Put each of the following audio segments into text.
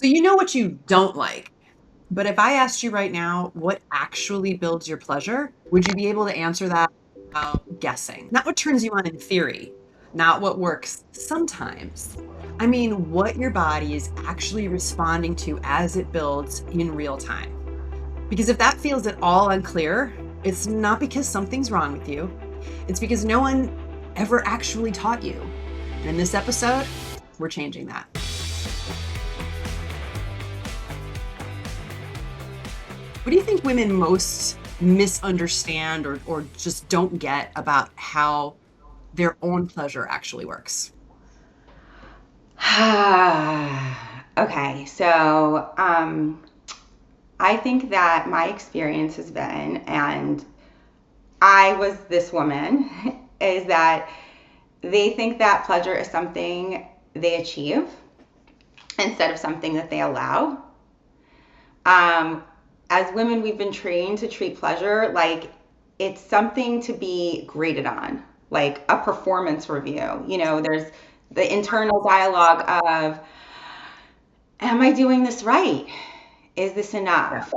So you know what you don't like. But if I asked you right now, what actually builds your pleasure, would you be able to answer that without guessing? Not what turns you on in theory, not what works sometimes. I mean, what your body is actually responding to as it builds in real time. Because if that feels at all unclear, it's not because something's wrong with you, it's because no one ever actually taught you. And in this episode, we're changing that. What do you think women most misunderstand or just don't get about how their own pleasure actually works? Okay, so I think that my experience has been, and I was this woman, is that they think that pleasure is something they achieve instead of something that they allow. Um, as women, we've been trained to treat pleasure like it's something to be graded on, like a performance review. There's the internal dialogue of, am I doing this right? Is this Yeah. enough?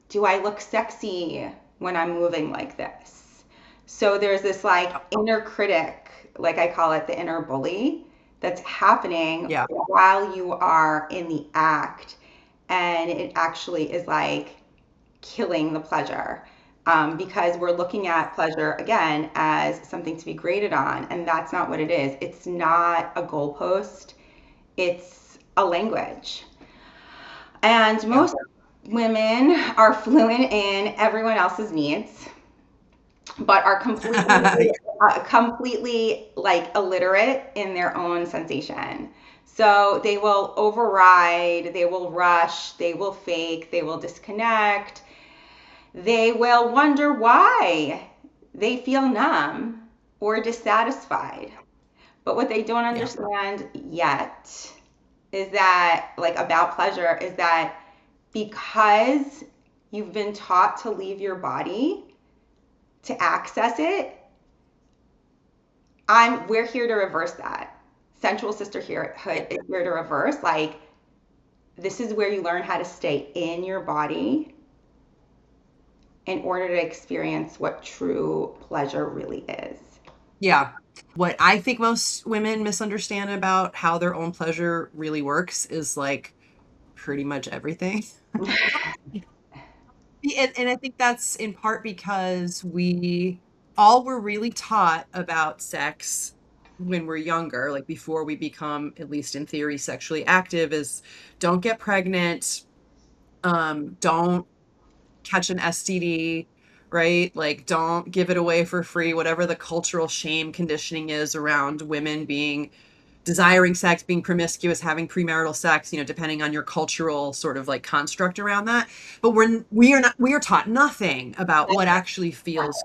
Do I look sexy when I'm moving like this? So there's this like inner critic, like I call it the inner bully, that's happening Yeah. while you are in the act. And it actually is like killing the pleasure, because we're looking at pleasure again as something to be graded on. And that's not what it is. It's not a goalpost, it's a language. And Yeah. most women are fluent in everyone else's needs, but are completely like illiterate in their own sensation. So they will override, they will rush, they will fake, they will disconnect, they will wonder why they feel numb or dissatisfied. But what they don't Yeah. understand yet is that, like, about pleasure, is that because you've been taught to leave your body to access it, we're here to reverse that. Sensual sisterhood is here to reverse. Like, this is where you learn how to stay in your body in order to experience what true pleasure really is. Yeah. What I think most women misunderstand about how their own pleasure really works is like pretty much everything. And I think that's in part because we all were really taught about sex when we're younger, like before we become, at least in theory, sexually active, is don't get pregnant, don't catch an STD, right? Like, don't give it away for free, whatever the cultural shame conditioning is around women being desiring sex, being promiscuous, having premarital sex, depending on your cultural sort of like construct around that. But we are taught nothing about what actually feels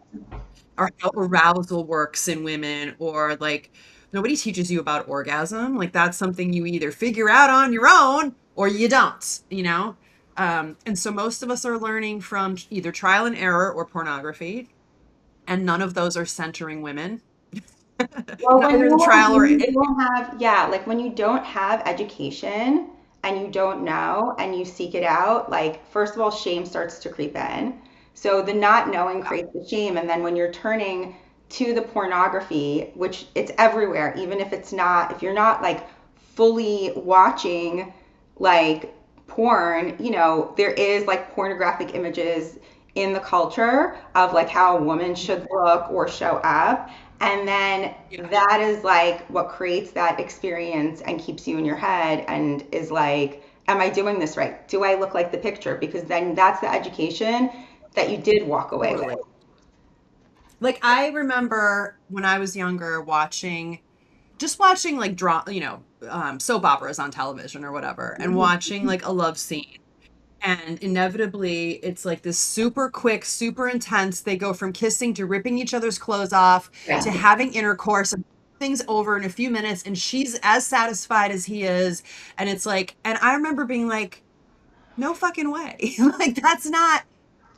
or how arousal works in women, or like nobody teaches you about orgasm. Like that's something you either figure out on your own or you don't. And so most of us are learning from either trial and error or pornography, and none of those are centering women. Well, Neither the trial or when you don't have, yeah, like when you don't have education and you don't know and you seek it out, like, first of all, shame starts to creep in. So the not knowing creates the shame. And then when you're turning to the pornography, which it's everywhere, even if it's not, if you're not like fully watching like porn, there is like pornographic images in the culture of like how a woman should look or show up. And then yeah. that is like what creates that experience and keeps you in your head and is like, am I doing this right? Do I look like the picture? Because then that's the education that you did walk away with. Totally. Like I remember when I was younger just watching like soap operas on television or whatever, and watching like a love scene. And inevitably, it's like this super quick, super intense. They go from kissing to ripping each other's clothes off Yeah. to having intercourse, and things over in a few minutes. And she's as satisfied as he is. And it's like, and I remember being like, no fucking way. Like, that's not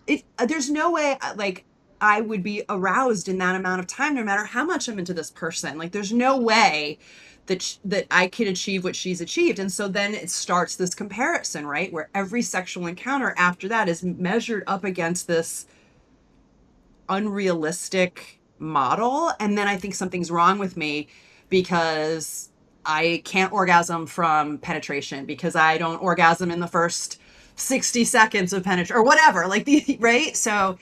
it. There's no way, like, I would be aroused in that amount of time, no matter how much I'm into this person. Like, there's no way that I can achieve what she's achieved. And so then it starts this comparison, right? Where every sexual encounter after that is measured up against this unrealistic model. And then I think something's wrong with me because I can't orgasm from penetration, because I don't orgasm in the first 60 seconds of penetration or whatever, like the right. So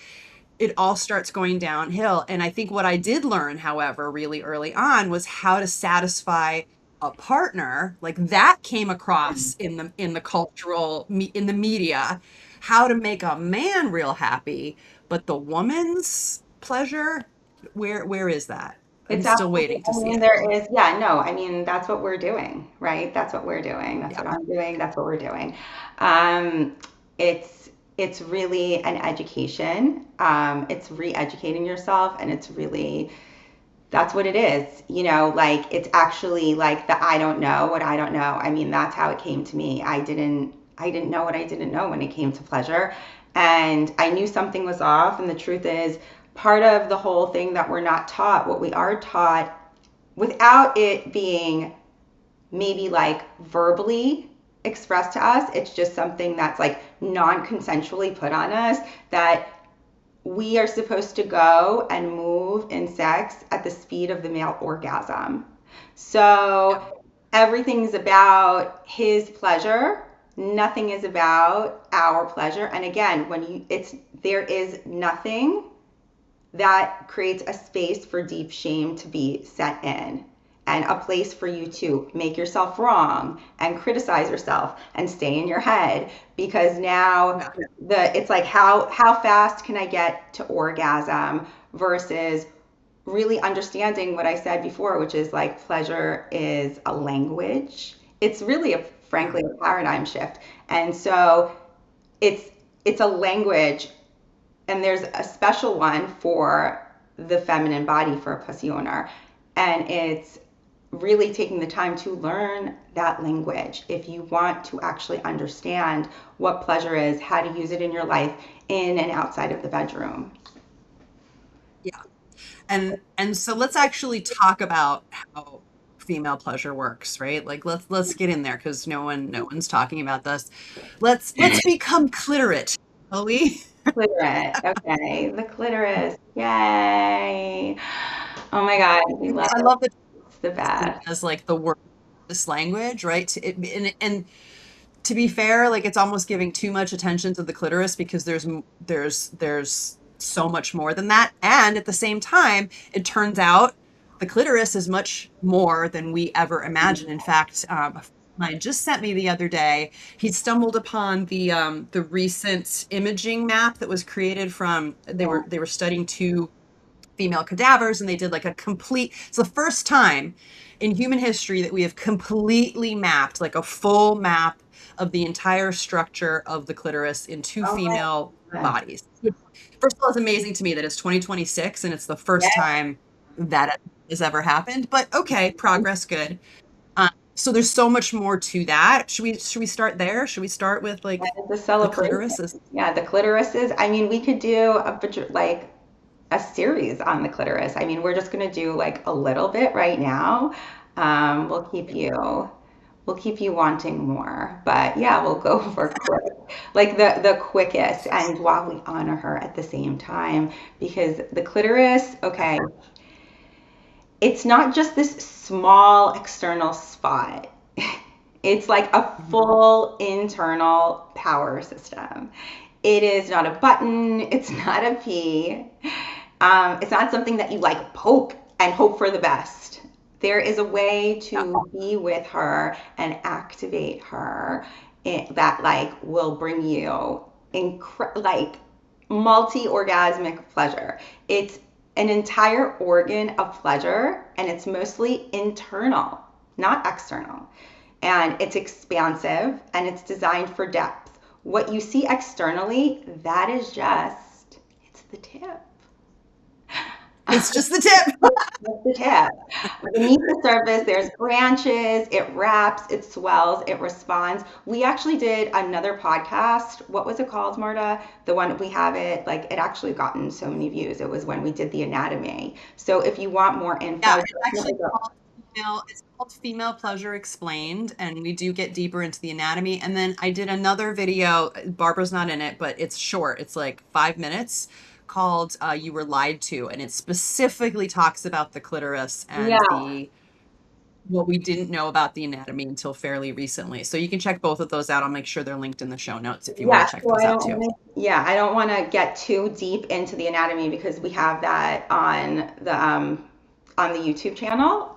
it all starts going downhill. And I think what I did learn, however, really early on was how to satisfy a partner. Like that came across in the cultural in the media, how to make a man real happy, but the woman's pleasure, where is that? I'm It's still absolutely, waiting to I see mean, it. there is, yeah, no, I mean, that's what we're doing, right? That's what we're doing. That's Yeah. what I'm doing. That's what we're doing. Um, it's really an education. It's re-educating yourself, and it's really, that's what it is. Like it's actually like the I don't know what I don't know. I mean, that's how it came to me. I didn't know what I didn't know when it came to pleasure. And I knew something was off. And the truth is, part of the whole thing that we're not taught, what we are taught without it being maybe like verbally expressed to us, it's just something that's like non-consensually put on us, that we are supposed to go and move in sex at the speed of the male orgasm. Yeah. So everything's about his pleasure. Nothing is about our pleasure. And again, there is nothing that creates a space for deep shame to be set in, and a place for you to make yourself wrong and criticize yourself and stay in your head, because now Yeah. it's like how fast can I get to orgasm versus really understanding what I said before, which is like pleasure is a language. It's really Yeah. frankly a paradigm shift. And so it's it's a language, and there's a special one for the feminine body for a pussy owner, and it's really taking the time to learn that language if you want to actually understand what pleasure is, how to use it in your life in and outside of the bedroom. Yeah. And so let's actually talk about how female pleasure works, right? Like let's get in there because no one's talking about this. Let's become clitorate, shall we? Clitoris, okay, the clitoris, yay. Oh my God, we love I it. love that It's the best. as like the word, this language, right? And to be fair, like it's almost giving too much attention to the clitoris because there's so much more than that. And at the same time, it turns out the clitoris is much more than we ever imagined. In fact, a friend of mine just sent me the other day. He stumbled upon the recent imaging map that was created from Yeah. they were studying two female cadavers, and they did like a complete, it's the first time in human history that we have completely mapped like a full map of the entire structure of the clitoris in two Oh my female God. bodies. First of all, it's amazing to me that it's 2026 and it's the first Yeah, time that has ever happened, but okay, progress, good. So there's so much more to that. Should we start there? Should we start with like it's a the celebration. clitoris is Yeah, the clitoris is, I mean, we could do like a series on the clitoris. I mean, we're just going to do like a little bit right now. Um, we'll keep you we'll keep you wanting more. But yeah, we'll go for quick. Like the quickest, and while we honor her at the same time, because the clitoris, okay, it's not just this small external spot. It's like a Mhm. full internal power system. It is not a button. It's not a pee. It's not something that you like poke and hope for the best. There is a way Yeah. to be with her and activate her that like will bring you like multi-orgasmic pleasure. It's an entire organ of pleasure, and it's mostly internal, not external. And it's expansive, and it's designed for depth. What you see externally, that is just, it's the tip. It's just the tip. That's the tip. Beneath the surface, there's branches, it wraps, it swells, it responds. We actually did another podcast. What was it called, Marta? The one we have it, like, it actually gotten so many views. It was when we did the anatomy. So if you want more Yeah, info, it's actually definitely go. called female. called Female Pleasure Explained, and we do get deeper into the anatomy. And then I did another video. Barbara's not in it, but it's short. It's like 5 minutes, called "You Were Lied To," and it specifically talks about the clitoris and Yeah. the what we didn't know about the anatomy until fairly recently. So you can check both of those out. I'll make sure they're linked in the show notes if you want Yeah, to check so those I out don't too. want to, yeah, I don't want to get too deep into the anatomy because we have that on the YouTube channel.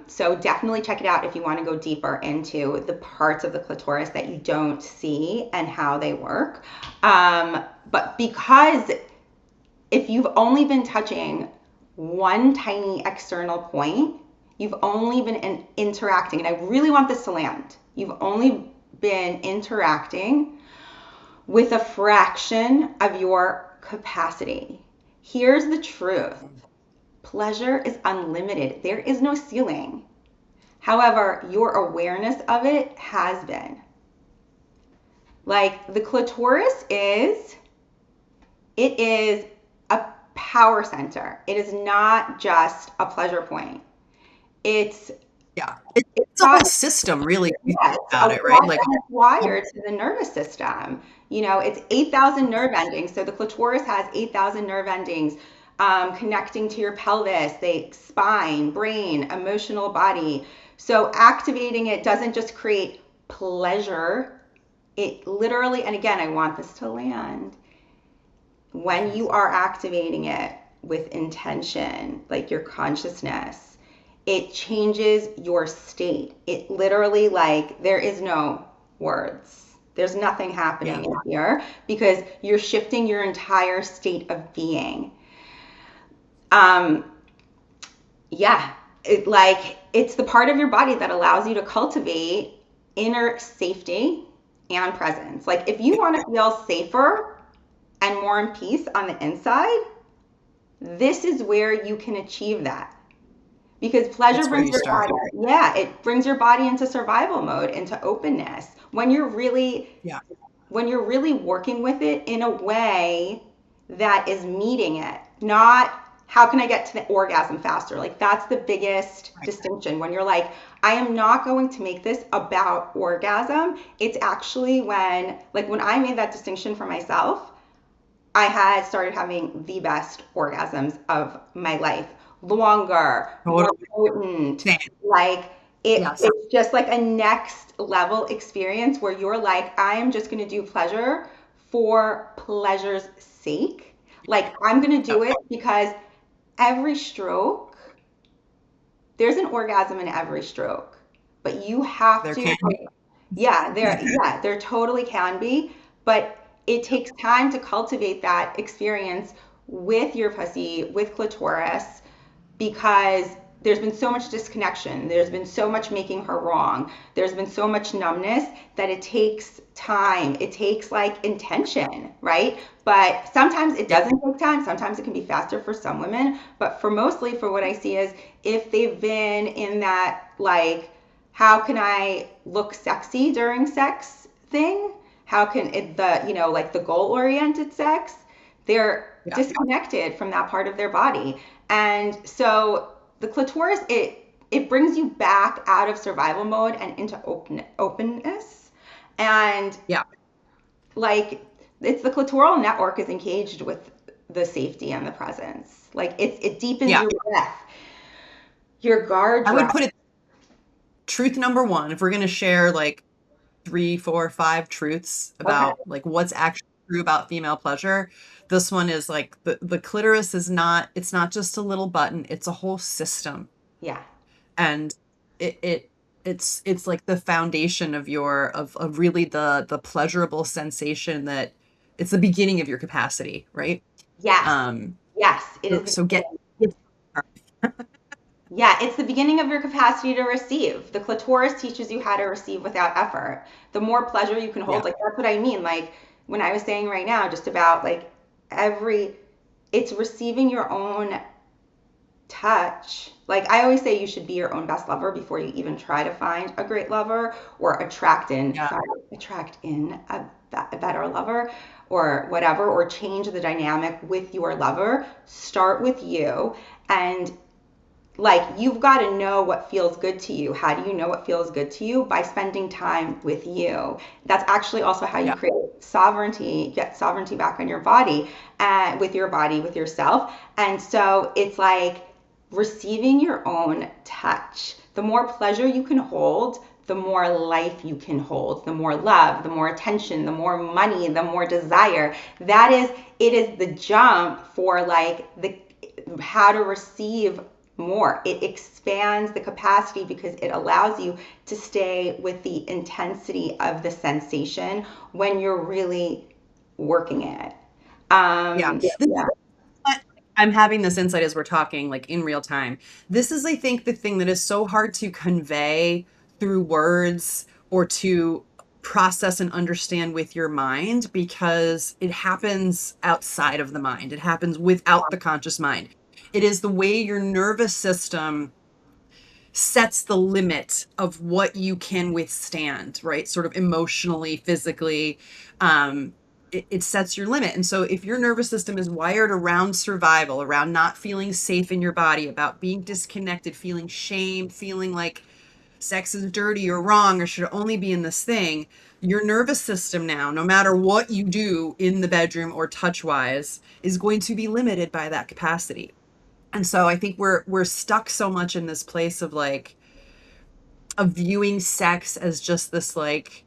So definitely check it out if you want to go deeper into the parts of the clitoris that you don't see and how they work. But because if you've only been touching one tiny external point, you've only been interacting, and I really want this to land. You've only been interacting with a fraction of your capacity. Here's the truth: pleasure is unlimited, there is no ceiling. However, your awareness of it has been. Like the clitoris it is a power center. It is not just a pleasure point. It's Yeah, it's it's a got whole system, really, if you Yeah, think it's about it, right? Like, it's wired to the nervous system. You know, it's 8,000 nerve endings. So the clitoris has 8,000 nerve endings connecting to your pelvis, the spine, brain, emotional body. So activating it doesn't just create pleasure. It literally, and again, I want this to land. When you are activating it with intention, like your consciousness, it changes your state. It literally, like, there is no words. There's nothing yeah, happening in here because you're shifting your entire state of being. Um, yeah, it's the part of your body that allows you to cultivate inner safety and presence. Like, if you want to feel safer and more in peace on the inside, this is where you can achieve that. Because pleasure it's where brings you your start. body, yeah, it brings your body into survival mode, into openness. Yeah, When you're really working with it in a way that is meeting it, not how can I get to the orgasm faster? Like that's the biggest right. distinction. When you're like, I am not going to make this about orgasm. It's actually when I made that distinction for myself, I had started having the best orgasms of my life. Longer, more Totally. potent. Same. Like Yes. it's just like a next level experience where you're like, I am just gonna do pleasure for pleasure's sake. Like I'm gonna do Yep. it because every stroke, there's an orgasm in every stroke. But you have There to, can be. there totally can be, but it takes time to cultivate that experience with your pussy, with clitoris, because there's been so much disconnection. There's been so much making her wrong. There's been so much numbness that it takes time. It takes like intention, right? But sometimes it Yep. doesn't take time. Sometimes it can be faster for some women. But for what I see is if they've been in that like, how can I look sexy during sex thing? How can like the goal oriented sex? They're Yeah. disconnected from that part of their body. And so the clitoris, it brings you back out of survival mode and into openness. And Yeah. like it's the clitoral network is engaged with the safety and the presence. Like it deepens Yeah. your breath, your guard I would drop. put it truth number one, if we're going to share like three, four, five truths Okay. about like what's actually true about female pleasure, this one is like the clitoris is not, it's not just a little button, it's a whole system. Yeah. And it's like the foundation of your of really the pleasurable sensation that it's the beginning of your capacity, right? Yes. Um Yes. It is the so get beginning. Yeah, it's the beginning of your capacity to receive. The clitoris teaches you how to receive without effort. The more pleasure you can yeah, hold, like that's what I mean. Like when I was saying right now, just about like every, it's receiving your own touch. Like I always say, you should be your own best lover before you even try to find a great lover or yeah, attract in a better lover or whatever, or change the dynamic with your lover. Start with you and like you've got to know what feels good to you. How do you know what feels good to you? By spending time with you. That's actually also how you Yeah. create sovereignty, get sovereignty back on your body, and with your body, with yourself. And so it's like receiving your own touch. The more pleasure you can hold, the more life you can hold, the more love, the more attention, the more money, the more desire. That is, it is the jump for like the how to receive more. It expands the capacity because it allows you to stay with the intensity of the sensation when you're really working it. Yeah. Yeah, But I'm having this insight as we're talking, like in real time. This is, I think, the thing that is so hard to convey through words or to process and understand with your mind because it happens outside of the mind. It happens without the conscious mind. It is the way your nervous system sets the limit of what you can withstand, right? Sort of emotionally, physically. It sets your limit. And so if your nervous system is wired around survival, around not feeling safe in your body, about being disconnected, feeling shame, feeling like sex is dirty or wrong or should only be in this thing, your nervous system now, no matter what you do in the bedroom or touch wise, is going to be limited by that capacity. And so I think we're stuck so much in this place of like of viewing sex as just this like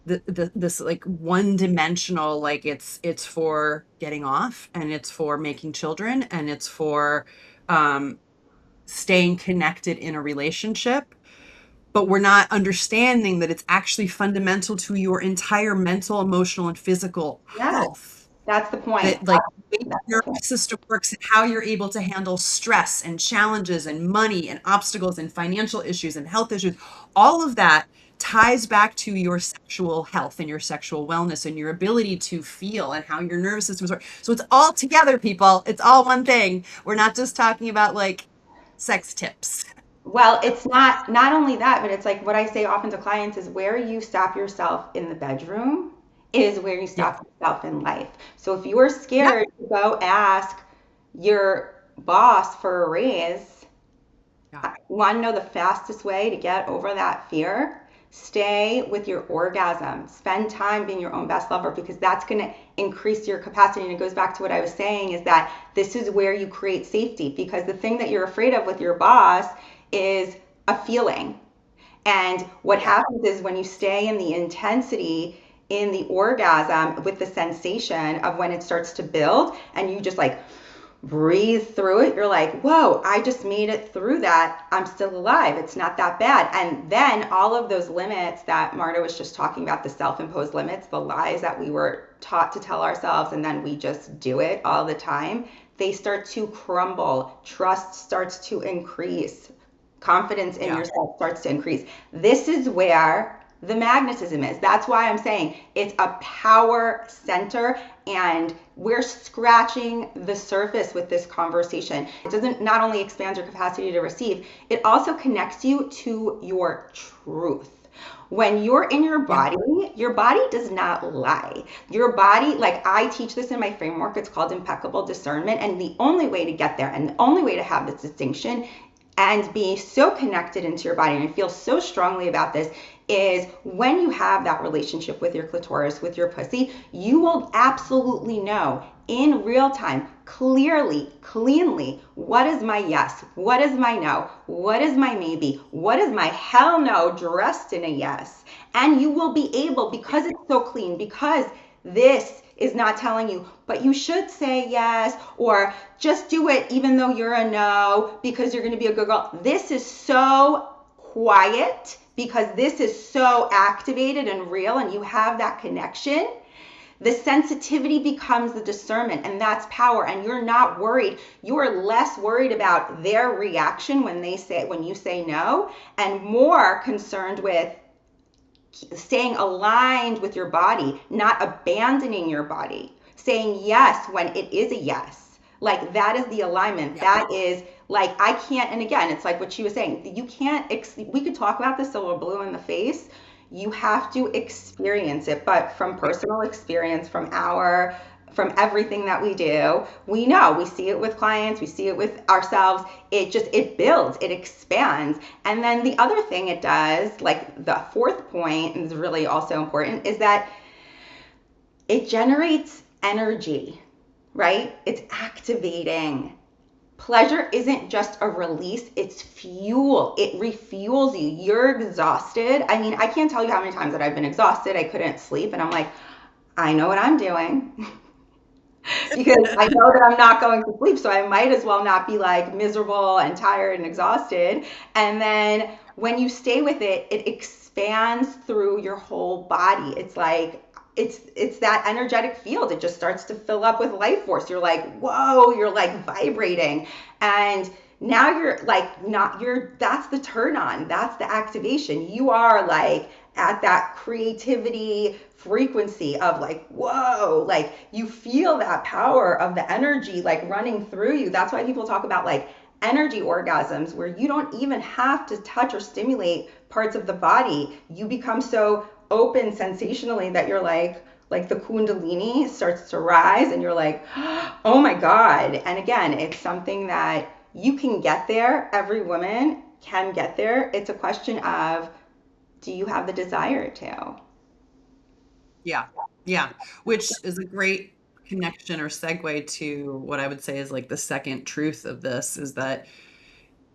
this like one dimensional, like it's for getting off and it's for making children and it's for um staying connected in a relationship, but we're not understanding that it's actually fundamental to your entire mental, emotional, and physical yeah, health. that's the point. That like the way That's the your point. nervous system works and how you're able to handle stress and challenges and money and obstacles and financial issues and health issues, all of that ties back to your sexual health and your sexual wellness and your ability to feel and how your nervous systems work. So it's all together, people. It's all one thing. We're not just talking about like sex tips. Well, it's not only that, but it's like what I say often to clients is where you stop yourself in the bedroom is where you Yeah. stop yourself in life. So if you're Yep. scared to go ask your boss for a raise, Yeah. you want to know the fastest way to get over that fear? Stay with your orgasm. Spend time being your own best lover because that's going to increase your capacity. And it goes back to what I was saying is that this is where you create safety because the thing that you're afraid of with your boss is a feeling. And what Yeah. happens is when you stay in the intensity, in the orgasm with the sensation of when it starts to build and you just like breathe through it, you're like, whoa, I just made it through that. I'm still alive. It's not that bad. And then all of those limits that Marta was just talking about, the self imposed limits, the lies that we were taught to tell ourselves, and then we just do it all the time, they start to crumble. Trust starts to increase. Confidence in Yeah. yourself starts to increase. This is where the magnetism is. That's why I'm saying it's a power center and we're scratching the surface with this conversation. It doesn't not only expand your capacity to receive, it also connects you to your truth. When you're in Yeah. your body does not lie. Your body, like I teach this in my framework, it's called impeccable discernment. And the only way to get there and the only way to have this distinction and be so connected into your body, and I feel so strongly about this, is when you have that relationship with your clitoris, with your pussy, you will absolutely know in real time, clearly, cleanly, what is my yes, what is my no, what is my maybe, what is my hell no dressed in a yes. And you will be able, because it's so clean, because this is not telling you, but you should say yes, or just do it even though you're a no because you're going to be a good girl. This is so quiet because this is so activated and real, and you have that connection. The sensitivity becomes the discernment, and that's power. And you're not worried. You're less worried about their reaction when you say no, and more concerned with staying aligned with your body, not abandoning your body, saying yes when it is a yes. Like that is the alignment. Yeah. That is like, I can't, and again, it's like what she was saying. You can't, we could talk about this till we're blue in the face. You have to experience it, but from Yeah. personal experience, from our from everything that we do. We know, we see it with clients, we see it with ourselves. It builds, it expands. And then the other thing it does, like the fourth point is really also important, is that it generates energy, right? It's activating. Pleasure isn't just a release, it's fuel. It refuels you. You're exhausted. I mean, I can't tell you how many times that I've been exhausted. I couldn't sleep, and I'm like, I know what I'm doing. Because I know that I'm not going to sleep, so I might as well not be like miserable and tired and exhausted. And then when you stay with it, it expands through your whole body. It's like it's that energetic field. It just starts to fill up with life force. You're like, whoa, you're like vibrating. And now you're like not you're that's the turn on. That's the activation. You are like at that creativity frequency of like, whoa, like you feel that power of the energy like running through you. That's why people talk about like energy orgasms, where you don't even have to touch or stimulate parts of the body. You become so open sensationally that you're like the kundalini starts to rise and you're like, oh my God. And again, it's something that you can get there. Every woman can get there. It's a question of, do you have the desire to? Yeah. Yeah. Which is a great connection or segue to what I would say is like the second truth of this is that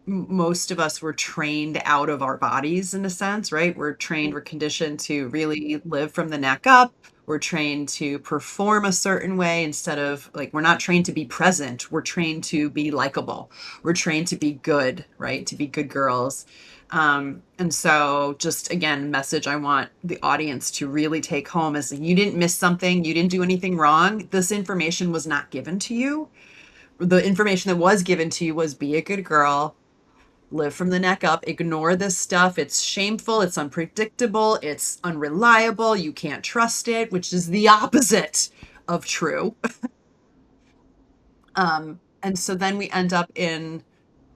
most of us were trained out of our bodies in a sense, right? We're conditioned to really live from the neck up. We're trained to perform a certain way instead of like, we're not trained to be present. We're trained to be likable. We're trained to be good, right? To be good girls. And so just again, message I want the audience to really take home is you didn't miss something. You didn't do anything wrong. This information was not given to you. The information that was given to you was be a good girl, live from the neck up, ignore this stuff. It's shameful, it's unpredictable, it's unreliable, you can't trust it, which is the opposite of true. And so then we end up in,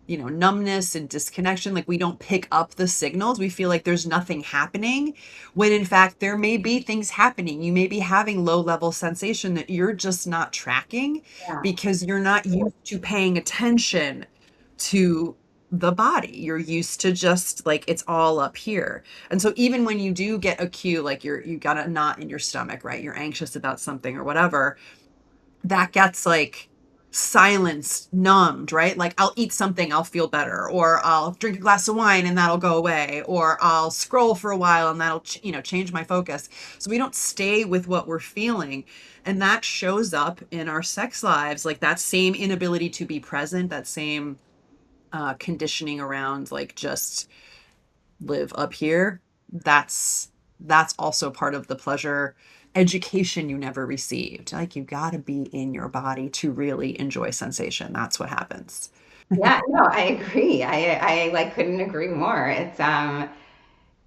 numbness and disconnection. Like we don't pick up the signals. We feel like there's nothing happening when in fact there may be things happening. You may be having low level sensation that you're just not tracking Yeah. because you're not used to paying attention to the body. You're used to just like it's all up here. And so even when you do get a cue, like you got a knot in your stomach, right? You're anxious about something or whatever, that gets like silenced, numbed, right? Like I'll eat something, I'll feel better, or I'll drink a glass of wine and that'll go away, or I'll scroll for a while and that'll, change my focus. So we don't stay with what we're feeling. And that shows up in our sex lives, like that same inability to be present, that same conditioning around like just live up here. That's also part of the pleasure education you never received. Like you got to be in your body to really enjoy sensation. That's what happens. Yeah, no, I agree. I like couldn't agree more. It's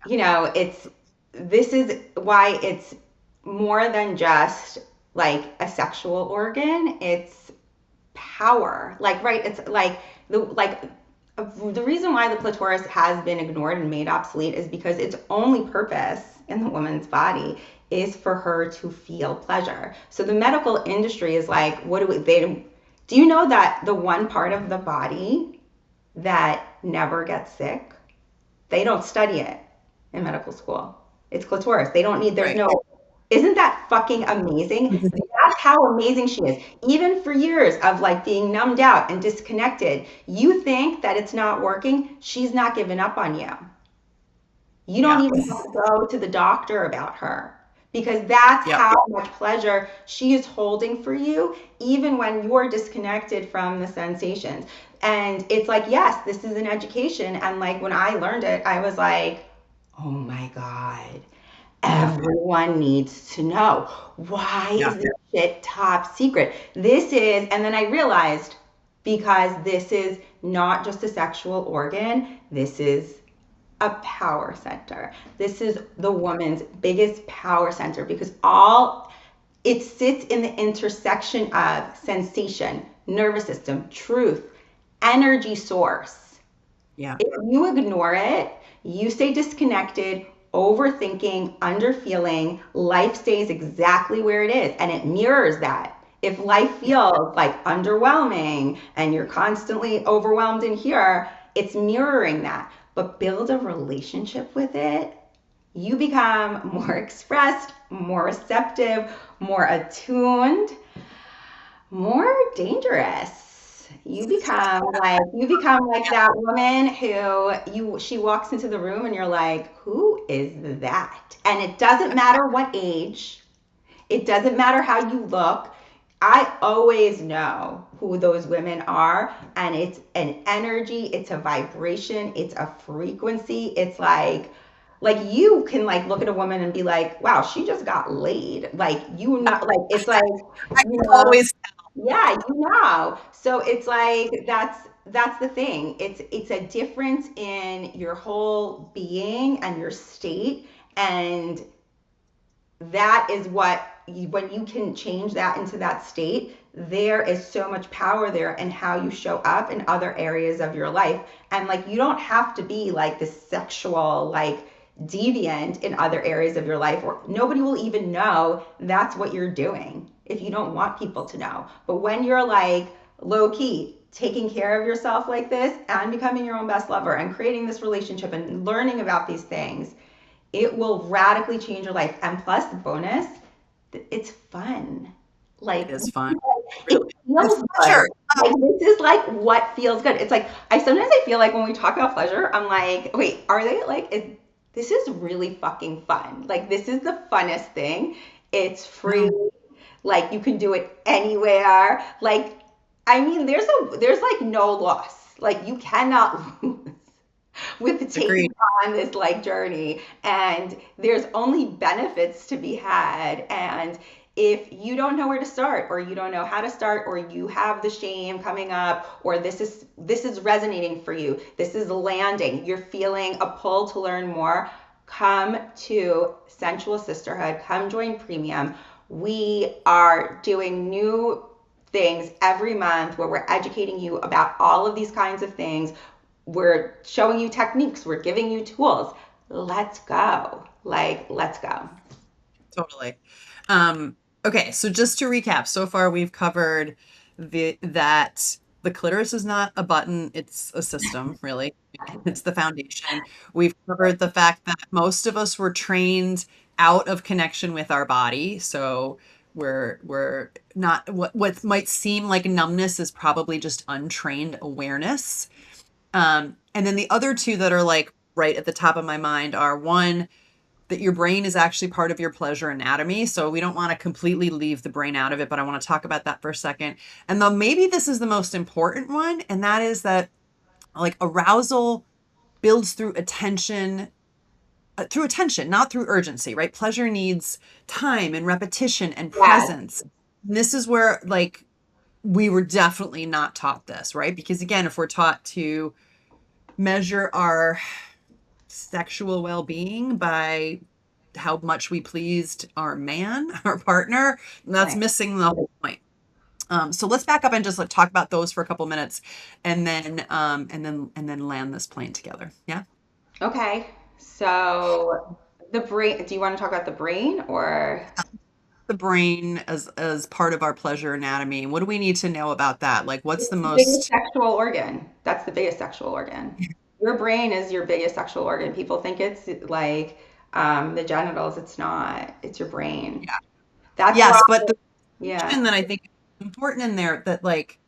it's this is why it's more than just like a sexual organ. It's power. Like, right, it's the reason why the clitoris has been ignored and made obsolete is because its only purpose in the woman's body is for her to feel pleasure. So the medical industry is like, what do we, they, do you know that the one part of the body that never gets sick, they don't study it in medical school. It's clitoris. They don't need, there's Right. no, isn't that fucking amazing? That's how amazing she is. Even for years of like being numbed out and disconnected, you think that it's not working. She's not giving up on you. You don't Yeah. even have to go to the doctor about her because that's Yep. how much pleasure she is holding for you, even when you're disconnected from the sensations. And it's like, yes, this is an education. And like when I learned it, I was like, oh my God, Yep. everyone needs to know. Why Yeah. is this shit top secret? This is, and then I realized because this is not just a sexual organ, this is a power center. This is the woman's biggest power center because all it sits in the intersection of sensation, nervous system, truth, energy source. Yeah. If you ignore it, you stay disconnected, overthinking, underfeeling, life stays exactly where it is and it mirrors that. if life feels like underwhelming and you're constantly overwhelmed in here, it's mirroring that. But build a relationship with it. You become more expressed, more receptive, more attuned, more dangerous. You become like that woman who you she walks into the room and you're like, who is that? And it doesn't matter what age, it doesn't matter how you look. I always know who those women are, and it's an energy, it's a vibration, it's a frequency. It's like you can like look at a woman and be like, wow, she just got laid. Like you know, like it's like, I you can know, always yeah, you know. So it's like that's the thing. It's a difference in your whole being and your state, and that is what when you can change that into that state, there is so much power there in how you show up in other areas of your life. And like you don't have to be like this sexual like deviant in other areas of your life, or nobody will even know that's what you're doing if you don't want people to know. But when you're like low key taking care of yourself like this and becoming your own best lover and creating this relationship and learning about these things, it will radically change your life. And plus, the bonus, it's fun. it Like is fun. it Really. And feels good. pleasure. Like this is like what feels good. It's like I feel like when we talk about pleasure, I'm like, wait, are they like this is really fucking fun. Like this is the funnest thing. It's free. Mm, Like you can do it anywhere. Like I mean, there's like no loss. Like you cannot lose with taking agreed. on this like journey, and there's only benefits to be had. And if you don't know where to start, or you don't know how to start, or you have the shame coming up, or this is resonating for you, this is landing, you're feeling a pull to learn more, come to Sensual Sisterhood, come join Premium. We are doing new things every month where we're educating you about all of these kinds of things. We're showing you techniques, we're giving you tools. Let's go. Like, let's go. Totally. Um, okay, so just to recap, so far we've covered that the clitoris is not a button, it's a system, really. It's the foundation. We've covered the fact that most of us were trained out of connection with our body. So we're not what might seem like numbness is probably just untrained awareness. And then the other two that are like right at the top of my mind are one, that your brain is actually part of your pleasure anatomy. So we don't want to completely leave the brain out of it, but I want to talk about that for a second. And then maybe this is the most important one, and that is that like arousal builds through attention, not through urgency, right? Pleasure needs time and repetition and Yes. presence. And this is where like we were definitely not taught this, right? Because again, if we're taught to measure our sexual well-being by how much we pleased our man, our partner, that's Right. missing the whole point. So let's back up and just like talk about those for a couple minutes, and then land this plane together. Yeah, Okay. So the brain, do you want to talk about the brain or the brain as part of our pleasure anatomy. What do we need to know about that? Like, what's the it's the biggest most? sexual organ? That's the biggest sexual organ. Your brain is your biggest sexual organ. People think it's like the genitals. It's not. It's your brain. Yeah. That's why, Yes, but the yeah. question that I think is important in there that like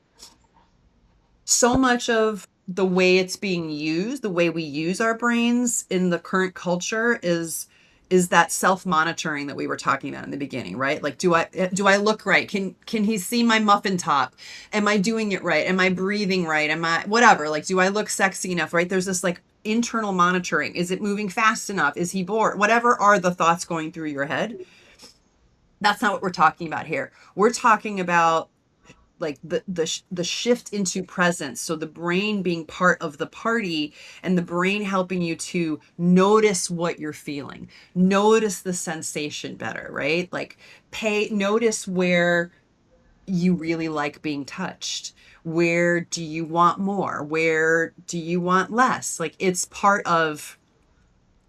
so much of the way it's being used, the way we use our brains in the current culture is that self-monitoring that we were talking about in the beginning, right? Like do I look right? Can he see my muffin top? Am I doing it right? Am I breathing right? Am I whatever? Like do I look sexy enough, right? There's this like internal monitoring. Is it moving fast enough? Is he bored? Whatever are the thoughts going through your head. That's not what we're talking about here. We're talking about like the shift into presence, so the brain being part of the party and the brain helping you to notice what you're feeling, notice the sensation better, right? Like pay notice where you really like being touched, where do you want more, where do you want less. Like it's part of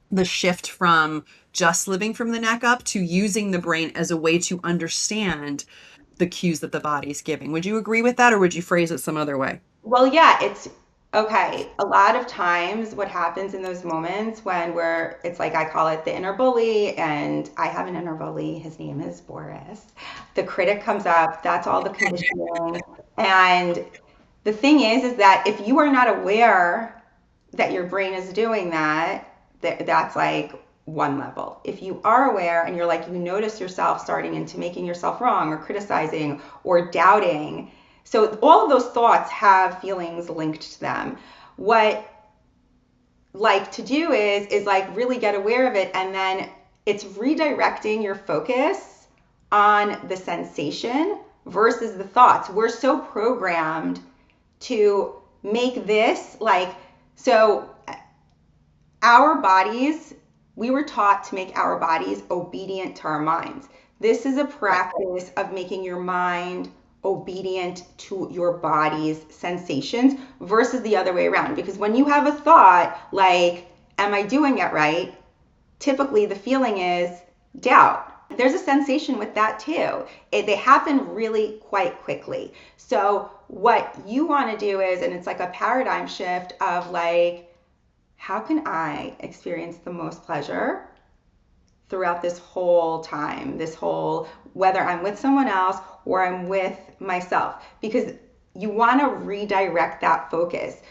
the shift from just living from the neck up to using the brain as a way to understand the cues that the body's giving. Would you agree with that, or would you phrase it some other way? Well, yeah, it's okay. A lot of times, what happens in those moments when it's like I call it the inner bully, and I have an inner bully. His name is Boris. The critic comes up. That's all the conditioning. And the thing is that if you are not aware that your brain is doing that, that's like one level. If you are aware and you're like, you notice yourself starting into making yourself wrong or criticizing or doubting. So all of those thoughts have feelings linked to them. What like to do is like really get aware of it, and then it's redirecting your focus on the sensation versus the thoughts. We're so programmed to make this like so our bodies, we were taught to make our bodies obedient to our minds. This is a Right. practice of making your mind obedient to your body's sensations versus the other way around. Because when you have a thought like, am I doing it right? Typically the feeling is doubt. There's a sensation with that too. They happen really quite quickly. So what you want to do is, and it's like a paradigm shift of like, how can I experience the most pleasure throughout this whole time, this whole, whether I'm with someone else or I'm with myself? Because you want to redirect that focus.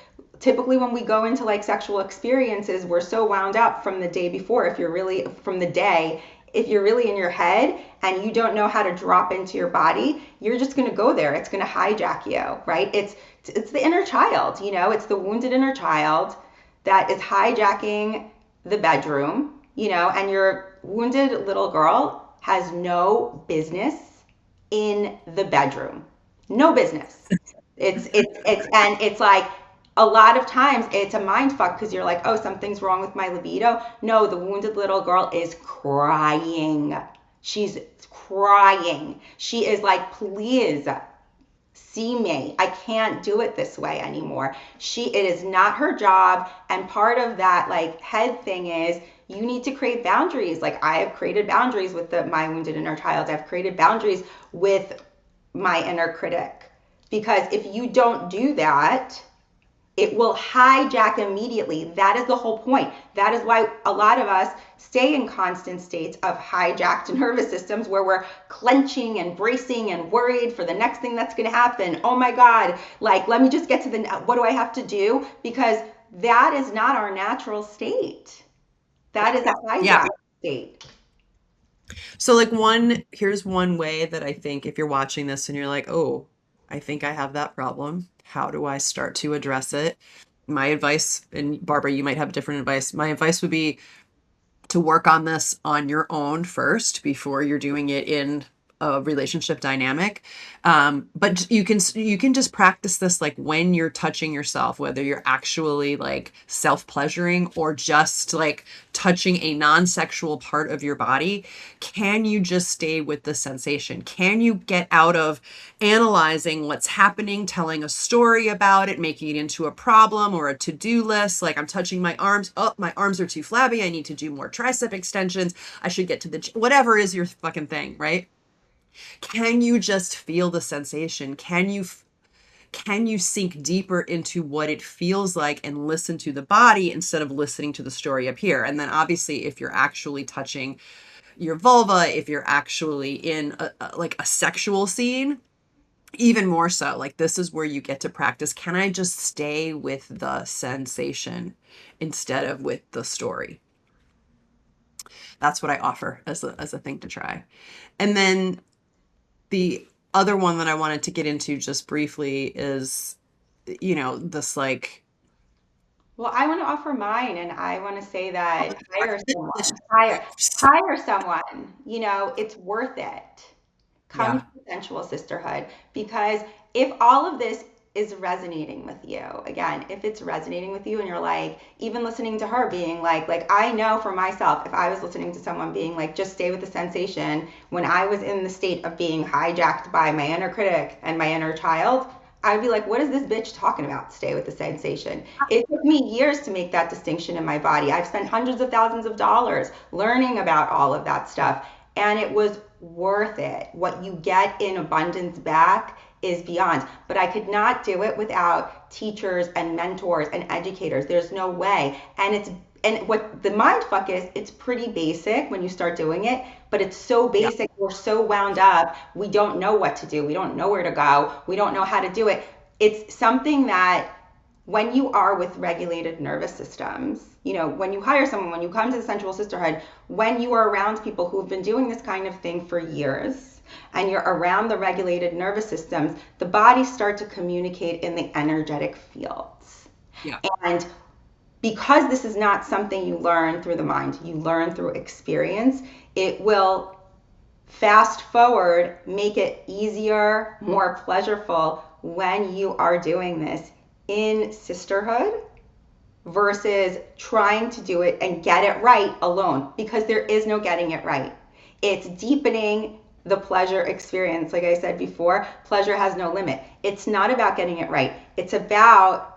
Typically, when we go into like sexual experiences, we're so wound up from the day before, if you're really from the day. If you're really in your head and you don't know how to drop into your body, you're just going to go there. It's going to hijack you, right? It's the inner child, it's the wounded inner child that is hijacking the bedroom, and your wounded little girl has no business in the bedroom. No business. And it's like a lot of times it's a mind fuck because you're like, oh, something's wrong with my libido. No, the wounded little girl is crying. She's crying. She is like, please see me. I can't do it this way anymore. It is not her job. And part of that like head thing is you need to create boundaries. Like I have created boundaries with my wounded inner child. I've created boundaries with my inner critic. Because if you don't do that, it will hijack immediately. That is the whole point. That is why a lot of us stay in constant states of hijacked nervous systems where we're clenching and bracing and worried for the next thing that's going to happen. Oh my God, like, let me just get to what do I have to do? Because that is not our natural state. That is a Yeah. hijacked state. So like here's one way that I think if you're watching this and you're like, "Oh, I think I have that problem. How do I start to address it?" My advice, and Barbara, you might have different advice. My advice would be to work on this on your own first before you're doing it in a relationship dynamic. But you can just practice this like when you're touching yourself, whether you're actually like self pleasuring or just like touching a non-sexual part of your body. Can you just stay with the sensation? Can you get out of analyzing what's happening, telling a story about it, making it into a problem or a to-do list? Like, I'm touching my arms. Oh, my arms are too flabby. I need to do more tricep extensions. I should get to the whatever is your fucking thing, right? Can you just feel the sensation? Can you sink deeper into what it feels like and listen to the body instead of listening to the story up here? And then obviously if you're actually touching your vulva, if you're actually in like a sexual scene, even more so, like this is where you get to practice. Can I just stay with the sensation instead of with the story? That's what I offer as a thing to try. And then the other one that I wanted to get into just briefly is, this like, Well, I want to offer mine, and I want to say that hire someone. Hire someone. It's worth it. Come yeah. to sensual sisterhood, because if all of this is resonating with you, again, if it's resonating with you and you're like, even listening to her being like I know for myself, if I was listening to someone being like, just stay with the sensation, when I was in the state of being hijacked by my inner critic and my inner child, I'd be like, what is this bitch talking about? Stay with the sensation. It took me years to make that distinction in my body. I've spent hundreds of thousands of dollars learning about all of that stuff. And it was worth it. What you get in abundance back is beyond. But I could not do it without teachers and mentors and educators. There's no way. And what the mind fuck is, it's pretty basic when you start doing it, but it's so Yeah. basic. We're so wound up. We don't know what to do. We don't know where to go. We don't know how to do it. It's something that when you are with regulated nervous systems, when you hire someone, when you come to the sensual sisterhood, when you are around people who have been doing this kind of thing for years, and you're around the regulated nervous systems, the bodies start to communicate in the energetic fields. Yeah. And because this is not something you learn through the mind, you learn through experience, it will fast forward, make it easier, more pleasurable when you are doing this in sisterhood versus trying to do it and get it right alone, because there is no getting it right. It's deepening the pleasure experience. Like I said before, pleasure has no limit. It's not about getting it right. It's about,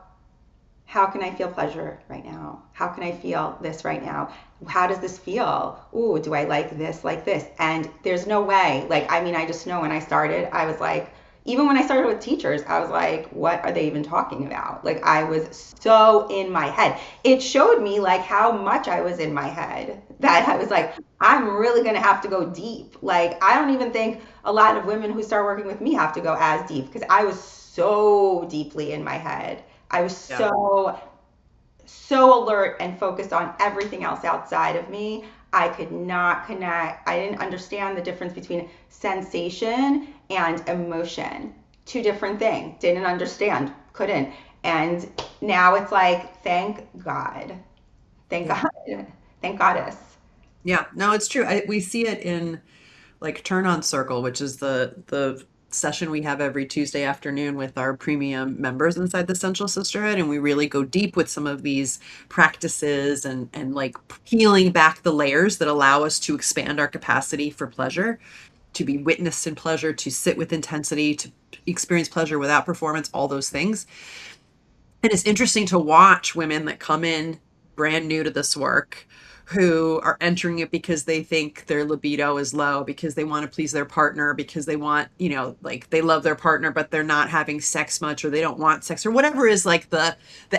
how can I feel pleasure right now? How can I feel this right now? How does this feel? Ooh, do I like this, like this? And there's no way. I just know when I started, I was like, even when I started with teachers, I was like, what are they even talking about? I was so in my head. It showed me how much I was in my head, that I was like, I'm really going to have to go deep. I don't even think a lot of women who start working with me have to go as deep, because I was so deeply in my head. I was Yeah. so alert and focused on everything else outside of me. I could not connect. I didn't understand the difference between sensation and emotion. Two different things. Didn't understand. Couldn't. And now it's like, thank God. Thank Yeah. God. Thank Goddess. Yeah. No, it's true. We see it in like Turn On Circle, which is the session we have every Tuesday afternoon with our premium members inside the Central Sisterhood, and we really go deep with some of these practices and like peeling back the layers that allow us to expand our capacity for pleasure, to be witnessed in pleasure, to sit with intensity, to experience pleasure without performance, all those things. And it's interesting to watch women that come in brand new to this work, who are entering it because they think their libido is low, because they want to please their partner, because they want, like they love their partner, but they're not having sex much, or they don't want sex, or whatever is like the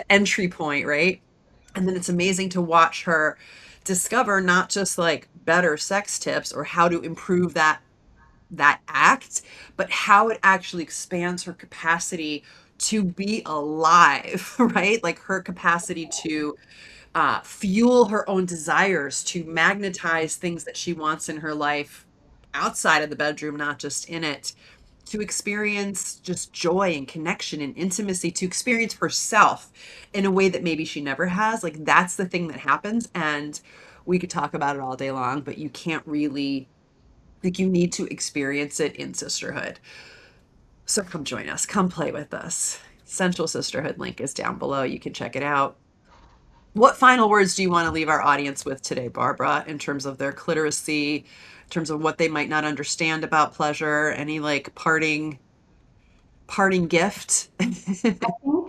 entry point, right? And then it's amazing to watch her discover not just like better sex tips or how to improve that act, but how it actually expands her capacity to be alive, right? Like her capacity to fuel her own desires, to magnetize things that she wants in her life outside of the bedroom, not just in it, to experience just joy and connection and intimacy, to experience herself in a way that maybe she never has. Like that's the thing that happens. And we could talk about it all day long, but you can't really, like, you need to experience it in sisterhood. So come join us, come play with us. Central Sisterhood link is down below. You can check it out. What final words do you want to leave our audience with today, Barbara, in terms of their clitoracy, in terms of what they might not understand about pleasure? Any like parting gift?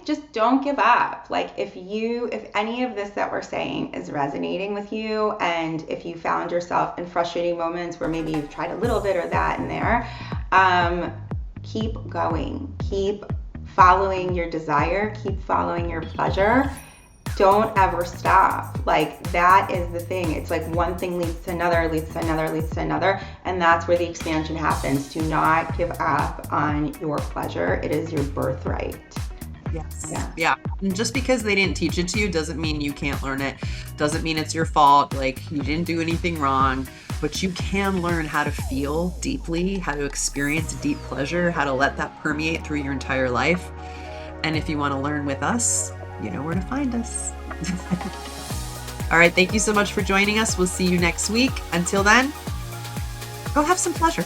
Just don't give up. If any of this that we're saying is resonating with you, and if you found yourself in frustrating moments where maybe you've tried a little bit or that in there, keep going. Keep following your desire. Keep following your pleasure. Don't ever stop. That is the thing. It's like one thing leads to another, leads to another, leads to another, and that's where the expansion happens. Do not give up on your pleasure. It is your birthright. Yes. Yeah. Yeah. And just because they didn't teach it to you doesn't mean you can't learn it. Doesn't mean it's your fault. Like you didn't do anything wrong, but you can learn how to feel deeply, how to experience deep pleasure, how to let that permeate through your entire life. And if you want to learn with us, you know where to find us. All right. Thank you so much for joining us. We'll see you next week. Until then, go have some pleasure.